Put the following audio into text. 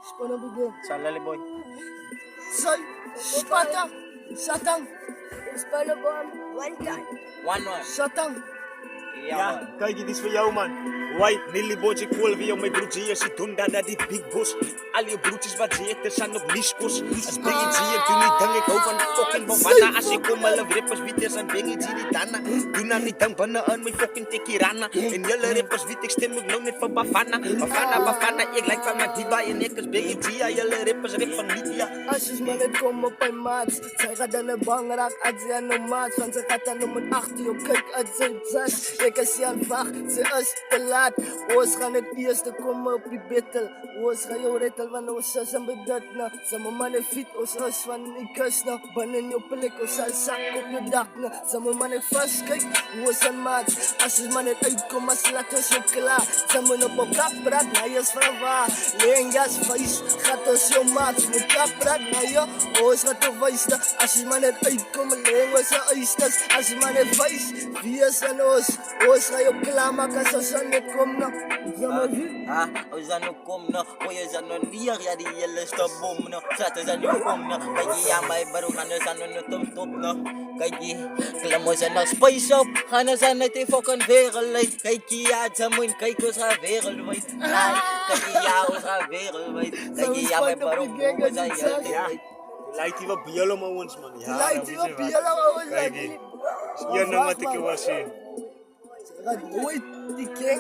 Spana begin. Salali boy. Say, Spata, Satang, Spana bomb, one time. 1-1. Satang. Ja, Kijk, dit is voor jou, man. White, Nilly Bootje, cool, wie jou mijn broertje je ziet doen, dat die big boss. Al je broertjes wat ze eten zijn op liskos. Als BG het u niet dan, ik hou van fucking Bavana. Als ik kom, alle rappers weten zijn BG niet dan. Doe nou niet dan binnen aan mijn fucking tekirana. En jullie rappers weet ik stem ook nog niet voor Bavana. Bavana, ik lijk van mijn diva en ik is BG. Jullie rappers rap van Lydia. Als je maar net komt op een maat, zij gaat dan een bang raak uit zijn maat. Want ze gaat dan nummer 8, je kijkt uit zijn zes. Ik is heel vaag, ze is te laat. Oos gaan het eerste komen op die battle. Oos gaan jou rettel, want ons is een bedat na. Samen mannen fiet, ons is van die kust na. Bannen je plek, ons zal zak op je dak na. Samen mannen vast, kijk, oos en maat. Als je maar net uitkomt, als laat ons ook klaar. Samen op elkaar praat, na je is van waar. Leen jas, vuist, gaat ons jou maat. Met elkaar praat, na je, oos gaat de vuist. Als je maar net uitkomt, leen ons de oysters. Als je maar net vuist, wie is aan ons. Oos ga je klaarmaken, als ons aan net komt na. we zijn ook kom no. We zijn nog lier, ja die hele stapbom no. Zaten zijn nu kom no. Kijk je aan mij baro, gaan we zijn nog top no. Kijk je, klamo zijn nog spice up. Gaan we zijn net in fucking wereldwijd. Kijk je ja, Zamoen, kijk we zijn wereldwijd. Kijk je ja, we zijn wereldwijd. Kijk je ja, mijn baro, we zijn wereldwijd. Lijkt hij wat biolo maar ons, man. Ja, Lijkt hij op je allemaal. Kijk, hier nog wat ik wil zien. Ze gaat nooit die king.